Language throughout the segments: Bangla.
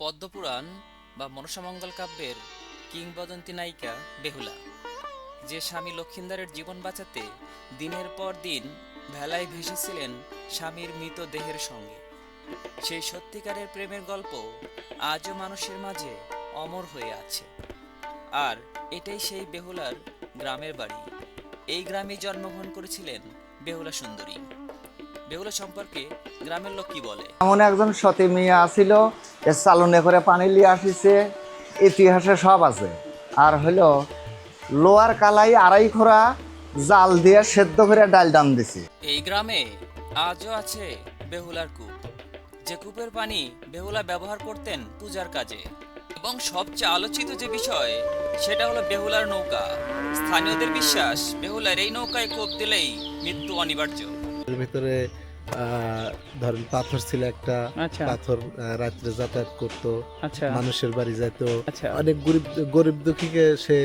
পদ্মপুরাণ বা মনসামঙ্গল কাব্যের কিংবদন্তি নায়িকা বেহুলা, যে স্বামী লক্ষিন্দরের জীবন বাঁচাতে দিনের পর দিন ভেলায় ভেসেছিলেন স্বামীর মৃত দেহের সঙ্গে। সেই সত্যিকারের প্রেমের গল্প আজও মানুষের মাঝে অমর হয়ে আছে। আর এটাই সেই বেহুলার গ্রামের বাড়ি। এই গ্রামে জন্মগ্রহণ করেছিলেন বেহুলা সুন্দরী। বেহুলা সম্পর্কে গ্রামের লোক কি বলে? এমন একজন সতী মেয়ে আসিল, এর চালনে করে পানি লিয়ে আসিছে, ইতিহাসে সব আছে। আর হলো লোয়ার কালাই আড়াই খোরা জাল দিয়ে সেদ্ধ করে ডাল ডান দিছি। এই গ্রামে আজও আছে বেহুলার কূপ, যে কূপের পানি বেহুলা ব্যবহার করতেন পূজার কাজে। এবং সবচেয়ে আলোচিত যে বিষয়, সেটা হলো বেহুলার নৌকা। স্থানীয়দের বিশ্বাস, বেহুলার এই নৌকায় কোপ দিলেই মৃত্যু অনিবার্য। এর ভিতরে ধরেন পাথর ছিল একটা, আচ্ছা পাথর রাত্রে যাতায়াত করতো, আচ্ছা মানুষের বাড়ি যাইতো, আচ্ছা অনেক গরিব গরিব দুঃখীকে সে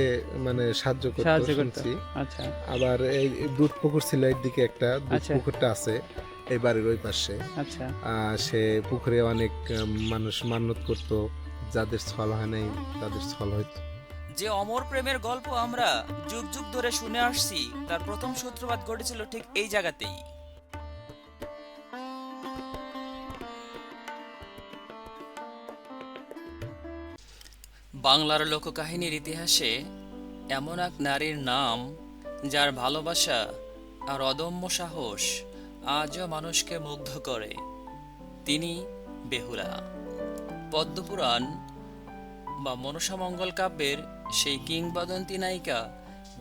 মানে সাহায্য করতো সাহায্য করতো। শুনছি। আচ্ছা আবার এই দুধ পুকুর ছিল এইদিকে, একটা দুধ আচ্ছা পুকুরটা আছে এই বাড়ির ওই পাশে। আচ্ছা সে পুকুরে অনেক মানুষ মান্যত করতো, যাদের ছল হয় নাই তাদের ছল হইতো। যে অমর প্রেমের গল্প আমরা যুগ যুগ ধরে শুনে আসছি, তার প্রথম সূত্রপাত ঘটেছিল ঠিক এই জায়গাতেই। বাংলার লোককাহিনীর ইতিহাসে এমন এক নারীর নাম, যার ভালোবাসা আর অদম্য সাহস আজও মানুষকে মুগ্ধ করে। তিনি বেহুলা। পদ্মপুরাণ বা মনসামঙ্গল কাব্যের সেই কিংবদন্তি নায়িকা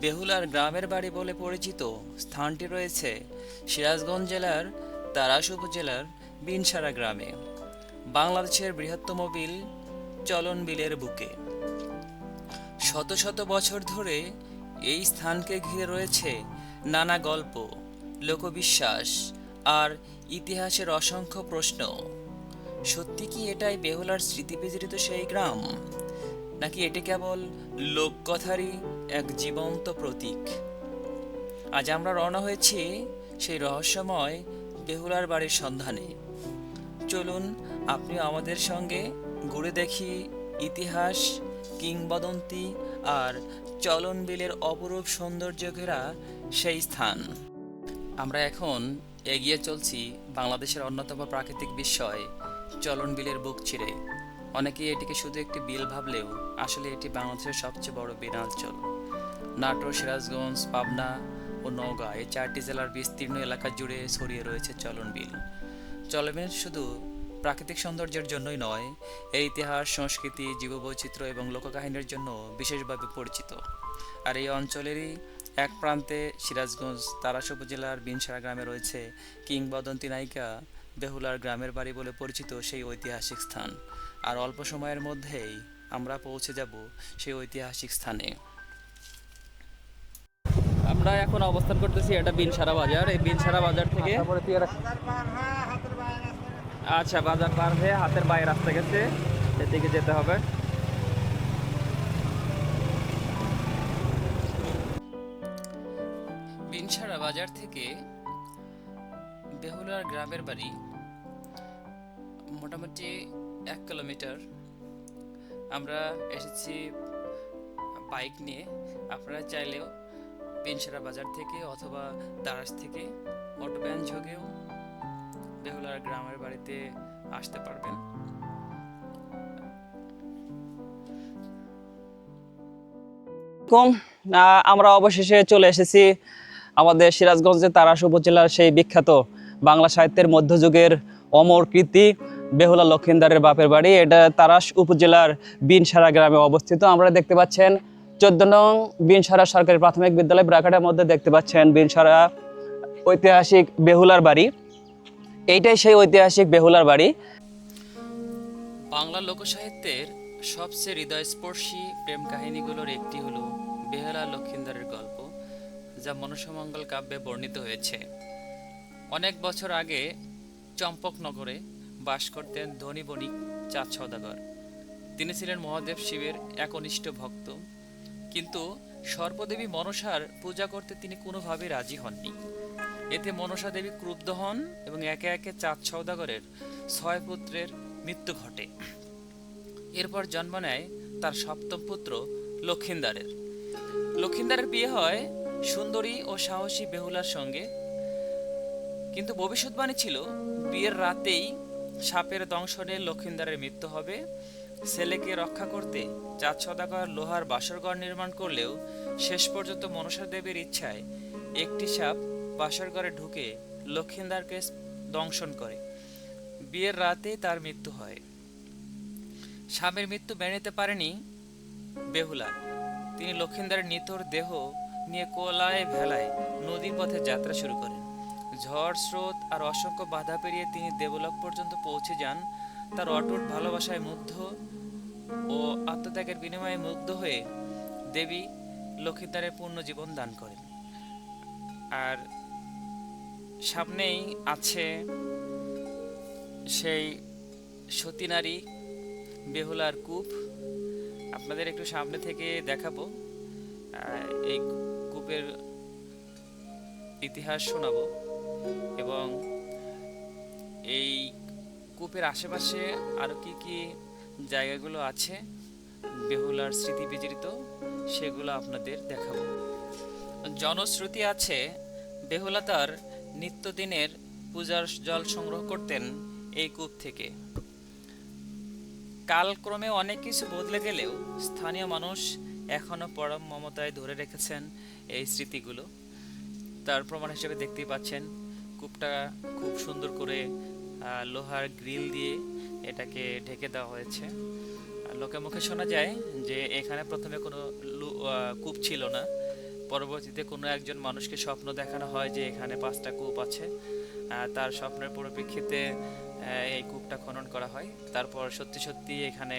বেহুলার গ্রামের বাড়ি বলে পরিচিত স্থানটি রয়েছে সিরাজগঞ্জ জেলার তারাস উপজেলার বিনসারা গ্রামে, বাংলাদেশের বৃহত্তম বিল চলন বিলের বুকে। শত শত বছর ধরে এই স্থানকে ঘিরে রয়েছে নানা গল্প, লোকবিশ্বাস আর ইতিহাসের অসংখ্য প্রশ্ন। সত্যি কি এটাই বেহুলার স্মৃতিবিজড়িত সেই গ্রাম, নাকি এটি কেবল লোককথারই এক জীবন্ত প্রতীক? আজ আমরা রওনা হয়েছি সেই রহস্যময় বেহুলার বাড়ির সন্ধানে। চলুন আপনিও আমাদের সঙ্গে ঘুরে দেখি ইতিহাস, কিংবদন্তি আর চলন বিলের অপরূপ সৌন্দর্য ঘেরা সেই স্থান। আমরা এখন এগিয়ে চলছি বাংলাদেশের অন্যতম প্রাকৃতিক বিস্ময় চলন বিলের বুক চিরে। অনেকেই এটিকে শুধু একটি বিল ভাবলেও আসলে এটি বাংলাদেশের সবচেয়ে বড় বনাঞ্চল। নাটোর, সিরাজগঞ্জ, পাবনা ও নওগাঁ এই 4টি জেলার বিস্তীর্ণ এলাকা জুড়ে ছড়িয়ে রয়েছে চলন বিল। চলন বিল শুধু প্রাকৃতিক সৌন্দর্যের জন্যই নয়, এর ইতিহাস, সংস্কৃতি, জীববৈচিত্র্য এবং লোককাহিনীর জন্য বিশেষভাবে পরিচিত। আর এই অঞ্চলেরই এক প্রান্তে সিরাজগঞ্জ তারাস উপজেলার বিনসারা গ্রামে রয়েছে কিংবদন্তি নায়িকা বেহুলার গ্রামের বাড়ি বলে পরিচিত সেই ঐতিহাসিক স্থান। আর অল্প সময়ের মধ্যেই আমরা পৌঁছে যাব সেই ঐতিহাসিক স্থানে। আমরা এখন অবস্থান করতেছি, এটা বিনসারা বাজার। এই বিনসারা বাজার থেকে আচ্ছা, বাজার পার হয়ে হাতের বাইরে রাস্তা গেছে, এদিকে যেতে হবে। বিনসারা বাজার থেকে বেহুলার গ্রামের বাড়ি মোটামুটি 1 কিলোমিটার। আমরা এসেছি বাইক নিয়ে। আপনারা চাইলেও বিনসারা বাজার থেকে অথবা দারাস থেকে অটোভ্যান যোগেও বেহুলার গ্রামের বাড়িতে আসতে পারবেন। আমরা অবশেষে চলে এসেছি আমাদের সিরাজগঞ্জের তারাস উপজেলার সেই বিখ্যাত বাংলা সাহিত্যের মধ্যযুগের অমর কীর্তি বেহুলা লক্ষিন্দরের বাপের বাড়ি। এটা তারাস উপজেলার বিনসারা গ্রামে অবস্থিত। আমরা দেখতে পাচ্ছেন 14 নং বিনসারা সরকারি প্রাথমিক বিদ্যালয় ব্রাকেটের মধ্যে দেখতে পাচ্ছেন বিনসারা ঐতিহাসিক বেহুলার বাড়ি। এইটাই সেই ঐতিহাসিক বেহুলার বাড়ি। বাংলা লোকসাহিত্যের সবচেয়ে হৃদয়স্পর্শী প্রেম কাহিনীগুলোর একটি হলো বেহুলা লক্ষিন্দরের গল্প, যা মনসামঙ্গল কাব্যে বর্ণিত হয়েছে। অনেক বছর আগে চম্পকনগরে বাস করতেন ধনী বণিক চাঁদ সওদাগর। তিনি ছিলেন মহাদেব শিবের একনিষ্ঠ ভক্ত, কিন্তু সর্পদেবী মনসার পূজা করতে তিনি কোনোভাবেই রাজি হননি। এতে মনসা দেবী ক্রুদ্ধ হন এবং একে একে চাঁদ সওদাগরের 6 পুত্রের মৃত্যু ঘটে। এরপর জন্ম নেয় তার সপ্তম পুত্র লক্ষিন্দারের। লক্ষিন্দারের বিয়ে হয় সুন্দরী ও সাহসী বেহুলার সঙ্গে। কিন্তু ভবিষ্যৎবাণী ছিল বিয়ের রাতেই সাপের দংশনে লক্ষিন্দারের মৃত্যু হবে। ছেলেকে রক্ষা করতে 4 সওদাগর লোহার বাসরঘর নির্মাণ করলেও শেষ পর্যন্ত মনসা দেবীর ইচ্ছায় একটি সাপ বাসরঘরে ঢুকে লক্ষিন্দারকে দংশন করে। বিয়ের রাতে তার মৃত্যু হয়। স্বামীর মৃত্যু মেনে নিতে পারেনি বেহুলা। তিনি লক্ষিন্দারের নিথর দেহ নিয়ে কোলায় ভেলায় নদীর পথে যাত্রা শুরু করেন। ঝড়, স্রোত আর অসংখ্য বাধা পেরিয়ে তিনি দেবলোক পর্যন্ত পৌঁছে যান। তার অটুট ভালোবাসায় মুগ্ধ ও আত্মত্যাগের বিনিময়ে মুগ্ধ হয়ে দেবী লক্ষিন্দারের পূর্ণ জীবন দান করেন। আর সামনেই আছে সেই সতী নারী বেহুলার কূপ। আপনাদের একটু সামনে থেকে দেখাবো, এই কূপের ইতিহাস শোনাবো এবং এই কূপের আশেপাশে আরো কি কি জায়গাগুলো আছে বেহুলার স্মৃতি বিজড়িত, সেগুলো আপনাদের দেখাবো। জনশ্রুতি আছে বেহুলা তার নিত্যদিনের পূজার জল সংগ্রহ করতেন এই কূপ থেকে। কালক্রমে অনেক কিছু বদলে গেলেও স্থানীয় মানুষ এখনো পরম মমতায় ধরে রেখেছেন এই স্মৃতিগুলো। তার প্রমাণ হিসেবে দেখতেই পাচ্ছেন কূপটা খুব সুন্দর করে লোহার গ্রিল দিয়ে এটাকে ঢেকে দেওয়া হয়েছে। লোকে মুখে শোনা যায় যে এখানে প্রথমে কোনো কূপ ছিল না। পরবর্তীতে কোনো একজন মানুষকে স্বপ্ন দেখানো হয় যে এখানে 5টা কূপ আছে। তার স্বপ্নের পরিপ্রেক্ষিতে এই কূপটা খনন করা হয়। তারপর সত্যি সত্যি এখানে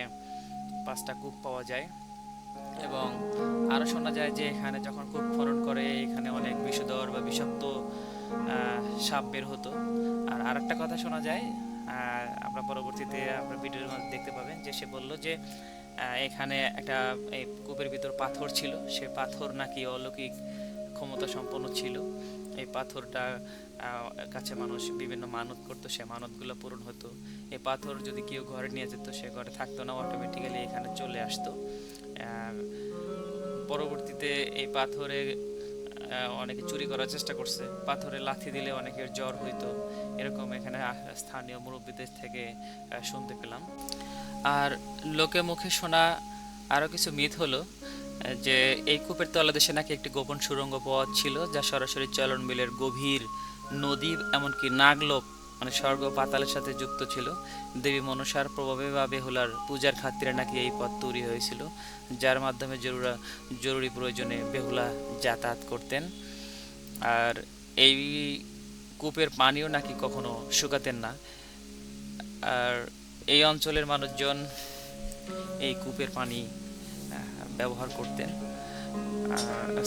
5টা কূপ পাওয়া যায় এবং আরও শোনা যায় যে এখানে যখন কূপ খনন করে এখানে অনেক বিষধর বা বিষাক্ত সাপ বের হতো। আর আরেকটা কথা শোনা যায়, আমরা পরবর্তীতে আপনার ভিডিওর মধ্যে দেখতে পাবেন যে সে বলল যে এখানে একটা এই কূপের ভিতর পাথর ছিল, সে পাথর নাকি অলৌকিক ক্ষমতা সম্পন্ন ছিল। এই পাথরটা কাছে মানুষ বিভিন্ন মানত করতো, সে মানতগুলো পূরণ হতো। এই পাথর যদি কেউ ঘরে নিয়ে যেত সে ঘরে থাকতো না, অটোমেটিক্যালি এখানে চলে আসতো। পরবর্তীতে এই পাথরে অনেকে চুরি করার চেষ্টা করছে, পাথরে লাথি দিলে অনেকের জ্বর হইতো, এরকম এখানে স্থানীয় মুরব্বীদের থেকে শুনতে পেলাম। আর লোকে মুখে শোনা আরও কিছু মিথ হলো যে এই কূপের তলদেশে নাকি একটি গোপন সুড়ঙ্গ পথ ছিল যা সরাসরি চলন বিলের গভীর নদী এমনকি নাগলোক মানে স্বর্গ পাতালের সাথে যুক্ত ছিল। দেবী মনসার প্রভাবে বা বেহুলার পূজার খাতিরে নাকি এই পথ তৈরি হয়েছিল, যার মাধ্যমে জরুরি প্রয়োজনে বেহুলা যাতায়াত করতেন। আর এই কূপের পানিও নাকি কখনো শুকাতেন না। আর এই অঞ্চলের মানুষজন এই কূপের পানি ব্যবহার করতেন।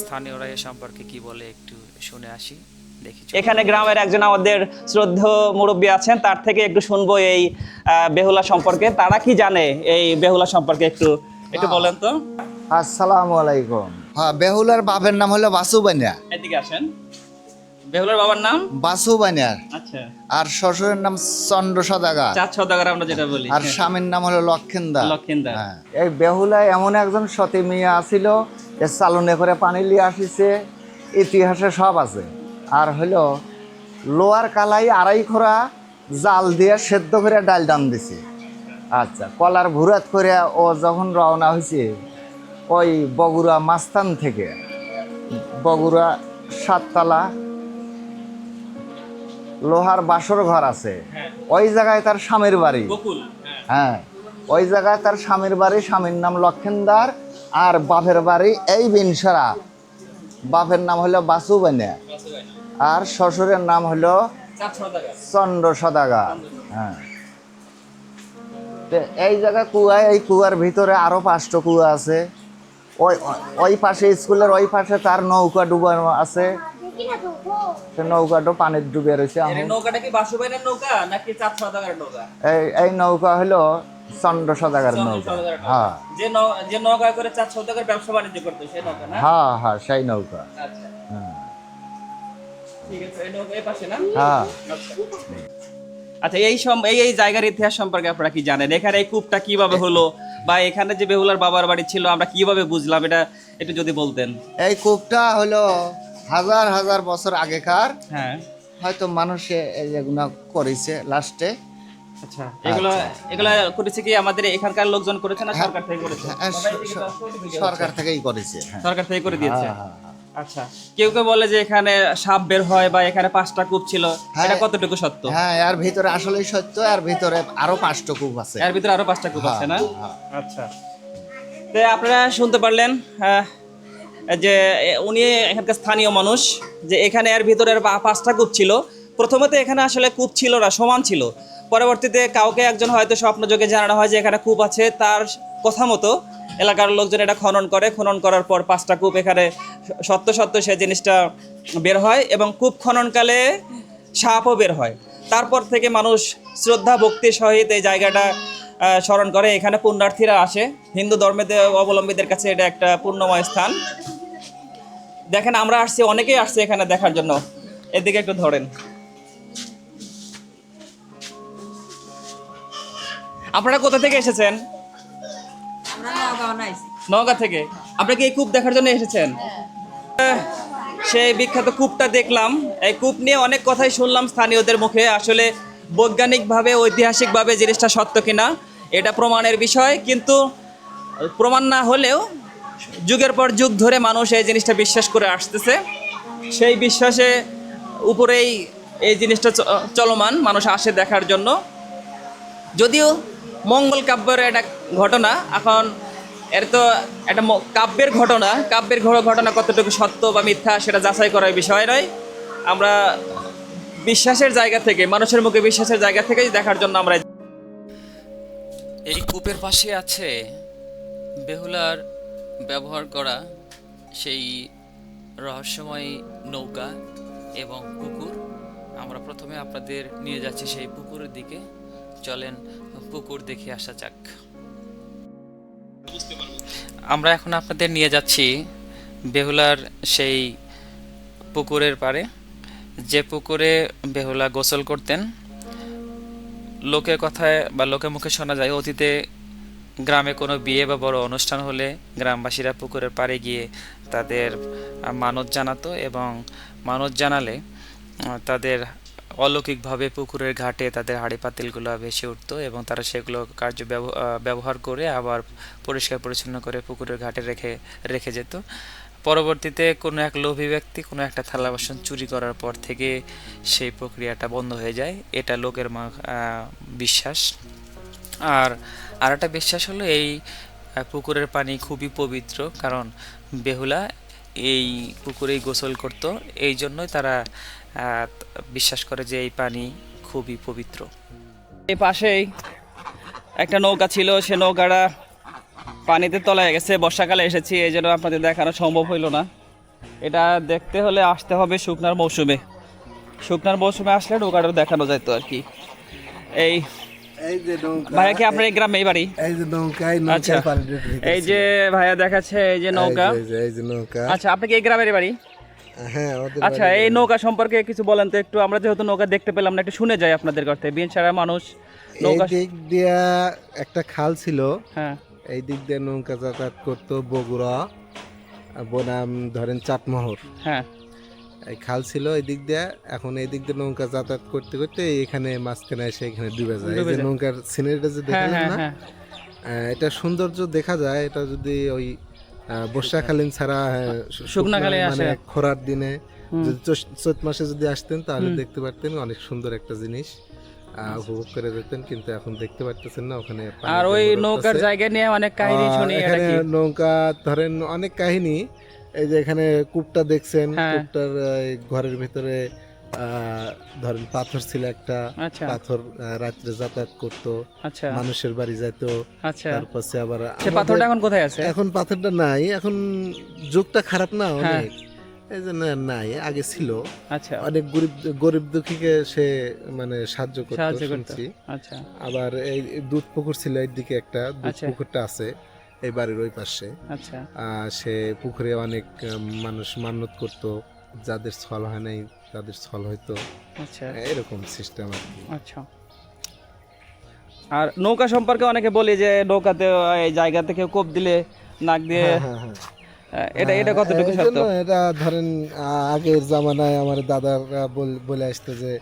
স্থানীয়রা এ সম্পর্কে কি বলে একটু শুনে আসি, দেখি। এখানে গ্রামের একজন আমাদের শ্রদ্ধেয় মুরব্বী আছেন, তার থেকে একটু শুনবো এই বেহুলা সম্পর্কে। তারা কি জানে এই বেহুলা সম্পর্কে একটু বলেন তো। আসসালামু আলাইকুম। হ্যাঁ, বেহুলার বাপের নাম হলো বাসু বানিয়া। এদিকে আসেন। বেহুলার বাবার নাম বাসু বানিয়ার। আচ্ছা। আর শ্বশুরের নাম চন্দ্র সদাগর। 4 সওদাগর আমরা যেটা বলি। আর স্বামীর নাম হলো লক্ষিন্দার। লক্ষিন্দার। হ্যাঁ, এই বেহুলায় এমন একজন সতী মেয়ে আছিল, এ চালনে করে পানি লিয়ে আসিছে, ইতিহাসে সব আছে। আর হলো লোয়ার কালাই আড়াই খোরা জাল দিয়ে সেদ্ধ করে ডাল দাম দিছে। আচ্ছা, কলার ভুরাত করে ও যখন রওনা হয়েছে ওই বগুড়া মাস্তান থেকে, বগুড়া 7তলা লোহার বাসর ঘর আছে, ওই জায়গায় তার স্বামীর বাড়ি। হ্যাঁ, ওই জায়গায় তার স্বামীর বাড়ি। স্বামীর নাম লক্ষিন্দার আর বাপের বাড়ি এই বিনসরা। বাপের নাম হলো বাসু বানিয়া আর শ্বশুরের নাম হলো চন্দ্র সদাগর। হ্যাঁ, এই জায়গা কুয়ায়, এই কুয়ার ভিতরে আরো 5টা কুয়া আছে। ওই পাশে স্কুলের ওই পাশে তার নৌকা ডুবানো আছে, নৌকাটা পানির ডুবে রয়েছে। এই নৌকা হলো চন্দ্র সদাগর নৌকা। হ্যাঁ, যে নৌকা করে 4 সওদাগর ব্যবসা বাণিজ্য করতো সেই নৌকা না? হ্যাঁ হ্যাঁ, সেই নৌকা। আচ্ছা, হ্যাঁ ঠিক আছে। এই নৌকা এই পাশে না? হ্যাঁ। আচ্ছা, এই জায়গার ইতিহাস সম্পর্কে আপনারা কি জানেন? এখানে এই কূপটা কিভাবে হলো, বা এখানে যে বেহুলার বাবার বাড়ি ছিল আমরা কিভাবে বুঝলাম, এটা একটু যদি বলতেন। এই কূপটা হলো হাজার হাজার বছর আগেকার, হ্যাঁ, হয়তো মানুষে এগুলো করেছে লাস্টে। আচ্ছা, এগুলা করেছে কি আমাদের এখানকার লোকজন করেছে না সরকার থেকে করেছে? সরকার থেকেই করেছে। হ্যাঁ। সরকার থেকে করে দিয়েছে। হ্যাঁ, হ্যাঁ, হ্যাঁ। আচ্ছা, কেউ কেউ বলে যে এখানে সাপ বের হয় বা এখানে 5টা কূপ ছিল, হ্যাঁ। এটা কতটুকু সত্য? হ্যাঁ, এর ভিতরে আসলেই সত্য, এর ভিতরে আরো 5টা কূপ আছে। এর ভিতরে আরো 5টা কূপ আছে না? হ্যাঁ। আচ্ছা, তো আপনারা শুনতে পারলেন যে উনি এখানকার স্থানীয় মানুষ, যে এখানে এর ভিতরে 5টা কূপ ছিল। প্রথমে তো এখানে আসলে কূপ ছিল না, সমান ছিল। পরবর্তীতে কাউকে একজন হয়তো স্বপ্নযোগে জানানো হয় যে এখানে কূপ আছে, তার কথা মতো এলাকার লোকজন এটা খনন করে। খনন করার পর 5টা কূপ এখানে সত্য সত্য সে জিনিসটা বের হয়, এবং কূপ খননকালে সাপও বের হয়। তারপর থেকে মানুষ শ্রদ্ধা ভক্তির সহিত এই জায়গাটা স্মরণ করে। এখানে পুণ্যার্থীরা আসে, হিন্দু ধর্মের অবলম্বীদের কাছে এটা একটা পুণ্যময় স্থান। দেখেন আমরা আসছি, অনেকেই আসছে এখানে দেখার জন্য। এদিকে একটু ধরেন। আপনারা কোথা থেকে এসেছেন? নওগাঁ থেকে। আপনারা কি এই কূপ দেখার জন্য এসেছেন? সেই বিখ্যাত কূপটা দেখলাম। এই কূপ নিয়ে অনেক কথাই শুনলাম স্থানীয়দের মুখে। আসলে বৈজ্ঞানিকভাবে ঐতিহাসিকভাবে জিনিসটা সত্য কিনা এটা প্রমাণের বিষয়, কিন্তু প্রমাণ না হলেও যুগের পর যুগ ধরে মানুষ এই জিনিসটা বিশ্বাস করে আসতেছে। সেই বিশ্বাসে উপরেই এই জিনিসটা চলমান, মানুষ আসে দেখার জন্য। যদিও মঙ্গল কাব্যের একটা ঘটনা, এখন এর তো একটা কাব্যের ঘটনা, ঘটনা কতটুকু সত্য বা মিথ্যা সেটা যাচাই করার বিষয় নয়। আমরা বিশ্বাসের জায়গা থেকে, মানুষের মুখে বিশ্বাসের জায়গা থেকেই দেখার জন্য আমরা। এই কূপের পাশে আছে বেহুলার ব্যবহার করা সেই রহস্যময় নৌকা এবং পুকুর। আমরা প্রথমে আপনাদের নিয়ে যাচ্ছি সেই পুকুরের দিকে। চলেন পুকুর দেখে আসা যাক। আমরা এখন আপনাদের নিয়ে যাচ্ছি বেহুলার সেই পুকুরের পাড়ে, যে পুকুরে বেহুলা গোসল করতেন। লোকের কথায় বা লোকের মুখে শোনা যায়, অতীতে গ্রামে কোনো বিয়ে বা বড় অনুষ্ঠান হলে গ্রামবাসীরা পুকুরের পাড়ে গিয়ে তাদের মানত জানাতো, এবং মানত জানালে তাদের অলৌকিকভাবে পুকুরের ঘাটে তাদের হাঁড়ি পাতিলগুলো ভেসে উঠতো, এবং তারা সেগুলো ব্যবহার করে আবার পরিষ্কার পরিচ্ছন্ন করে পুকুরের ঘাটে রেখে যেত। পরবর্তীতে কোনো এক লোভী ব্যক্তি কোনো একটা থালা বাসন চুরি করার পর থেকে সেই প্রক্রিয়াটা বন্ধ হয়ে যায়। এটা লোকের বিশ্বাস। আর একটা বিশ্বাস হলো এই পুকুরের পানি খুবই পবিত্র, কারণ বেহুলা এই পুকুরেই গোসল করত। এই জন্যই তারা বিশ্বাস করে যে এই পানি খুবই পবিত্র। এই পাশেই একটা নৌকা ছিল, সে নৌকাটা পানিতে তলায় গেছে। বর্ষাকালে এসেছি, এই জন্য আপনাদের দেখানো সম্ভব হইল না। এটা দেখতে হলে আসতে হবে শুকনার মৌসুমে। শুকনার মৌসুমে আসলে নৌকাটা দেখানো যেত আর কি। এই ভাইয়া কি আপনার এই গ্রামে এই বাড়ি? এই যে নৌকা, আচ্ছা, এই যে ভাইয়া দেখাচ্ছে এই যে নৌকা। এই যে নৌকা। আচ্ছা, আপনি কি এই গ্রামের বাড়ি? হ্যাঁ। আচ্ছা, এই নৌকা সম্পর্কে কিছু বলেন তো একটু। আমরা যেহেতু নৌকা দেখতে পেলাম না, একটু শুনে যাই আপনাদের কাছ থেকে। বিন সারা মানুষ নৌকা দিক দিয়া একটা খাল ছিল। হ্যাঁ, এই দিক দিয়ে নৌকা যাতায়াত করতো বগুড়া বনাম ধরেন চাটমোহর। হ্যাঁ, এই খাল ছিল এই দিক দিয়ে। এখন এই দিক দিয়ে নৌকা যাতায়াত করতে করতে এখানে মাঝখানে এসে এখানে ডুবে যায়। এই যে নৌকার সিনারিটা যে দেখা যায় না, এটা সৌন্দর্য দেখা যায়। এটা যদি ওই বর্ষাকালীন ছাড়া শুকনাকালে মানে খরার দিনে যদি চৈত মাসে যদি আসতেন তাহলে দেখতে পারতেন অনেক সুন্দর একটা জিনিস উপভোগ করে যেতেন, কিন্তু এখন দেখতে পারতেছেন না। ওখানে আর ওই নৌকার জায়গা নিয়ে অনেক কাহিনী শুনি। এখানে নৌকা ধরেন অনেক কাহিনী। এই যে এখানে কূপটা দেখছেন, কূপটার ঘরের ভিতরে ধরেন পাথর ছিল একটা। পাথর রাত্রে যাতায়াত করতো, মানুষের বাড়ি যেত। তারপর আবার পাথরটা এখন কোথায় আছে? এখন পাথরটা নাই, এখন যুগটা খারাপ না অনেক, এই জন্য নাই। আগে ছিল। অনেক গরিব দুঃখীকে সে মানে সাহায্য করতো শুনছি। আবার এই দুধ পুকুর ছিল এইদিকে একটা, দুধ পুকুরটা আছে এই বাড়ির ওই পাশে। সে পুকুরে অনেক মানুষ মান্যত করতো, যাদের ছল হয় নাই তাদের ছল হইতো। এরকম সিস্টেম আর কি। আর নৌকা সম্পর্কে অনেকে বলি যে নৌকাতে এই জায়গা থেকে কোপ দিলে নাক দিয়ে এটা কতটুকু এই সত্য? জন্য এটা ধরেন আগের জামানায় আমার দাদারা বলে আসতো যে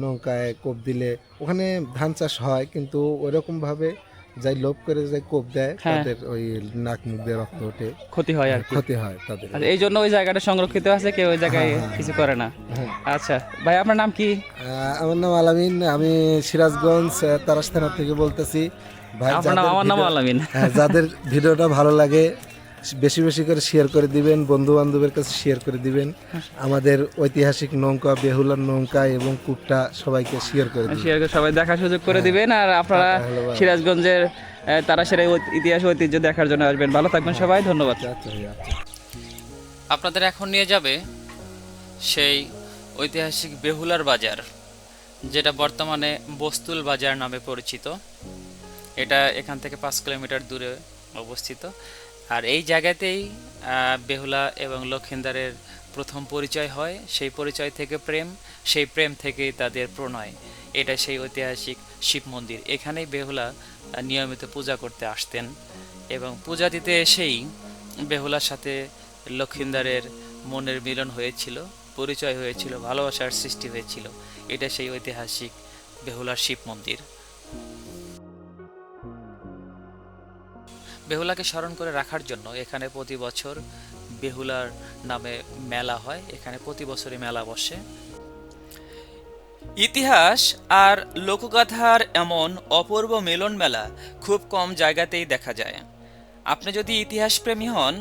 নৌকায় কোপ দিলে ওখানে ধান চাষ হয়, কিন্তু ওইরকম ভাবে যাই লোভ করে যাই কোপ দেয় তাদের ওই নাক মুখ দিয়ে রক্ত ওঠে, ক্ষতি হয় আর কি। ক্ষতি হয় তাদের। আচ্ছা, এই জন্য ওই জায়গাটা সংরক্ষিত আছে, কেউ ওই জায়গায় কিছু করে না। আচ্ছা ভাই, আপনার নাম কি? আমার নাম আলামিন, আমি সিরাজগঞ্জ তারাস থানা থেকে বলতেছি। ভাই আমার নাম আলামিন। যাদের ভিডিওটা ভালো লাগে বেশি বেশি করে শেয়ার করে দিবেন, বন্ধু বান্ধবের কাছে শেয়ার করে দিবেন। আমাদের ঐতিহাসিক নৌকা, বেহুলার নৌকা এবং কূপটা সবাইকে শেয়ার করে দিবেন, শেয়ার করে সবাই দেখার সুযোগ করে দিবেন। আর আপনারা সিরাজগঞ্জের তারাশের ইতিহাস ঐতিহ্য দেখার জন্য আসবেন। ভালো থাকবেন সবাই, ধন্যবাদ। আপনাদের এখন নিয়ে যাবে সেই ঐতিহাসিক বেহুলার বাজার, যেটা বর্তমানে বস্তুল বাজার নামে পরিচিত। এটা এখান থেকে 5 কিলোমিটার দূরে অবস্থিত। আর এই জায়গাতেই বেহুলা এবং লক্ষিন্দারের প্রথম পরিচয় হয়। সেই পরিচয় থেকে প্রেম, সেই প্রেম থেকেই তাদের প্রণয়। এটা সেই ঐতিহাসিক শিব মন্দির। এখানেই বেহুলা নিয়মিত পূজা করতে আসতেন এবং পূজা দিতে এসেই বেহুলার সাথে লক্ষিন্দারের মনের মিলন হয়েছিল, পরিচয় হয়েছিল, ভালোবাসার সৃষ্টি হয়েছিল। এটা সেই ঐতিহাসিক বেহুলার শিব মন্দির। বেহুলাকে স্মরণ করে রাখার জন্য এখানে প্রতি বছর বেহুলার নামে মেলা হয়। এখানে প্রতি বছরই মেলা বসে। ইতিহাস আর লোকগাথার এমন অপূর্ব মিলন মেলা খুব কম জায়গাতেই দেখা যায়। আপনি যদি ইতিহাস প্রেমী হন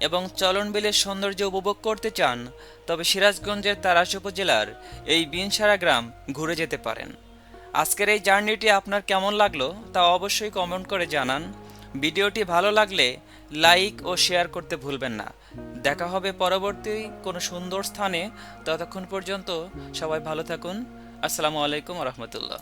এবং চলনবিলের সৌন্দর্য উপভোগ করতে চান, তবে সিরাজগঞ্জের তারাশ উপজেলার এই বিনসারা গ্রাম ঘুরে যেতে পারেন। আজকের এই জার্নিটি আপনার কেমন লাগলো তা অবশ্যই কমেন্ট করে জানান। ভিডিওটি ভালো লাগলে লাইক ও শেয়ার করতে ভুলবেন না। দেখা হবে পরবর্তী কোনো সুন্দর স্থানে। ততক্ষণ পর্যন্ত সবাই ভালো থাকুন। আসসালামু আলাইকুম ওয়া রাহমাতুল্লাহ।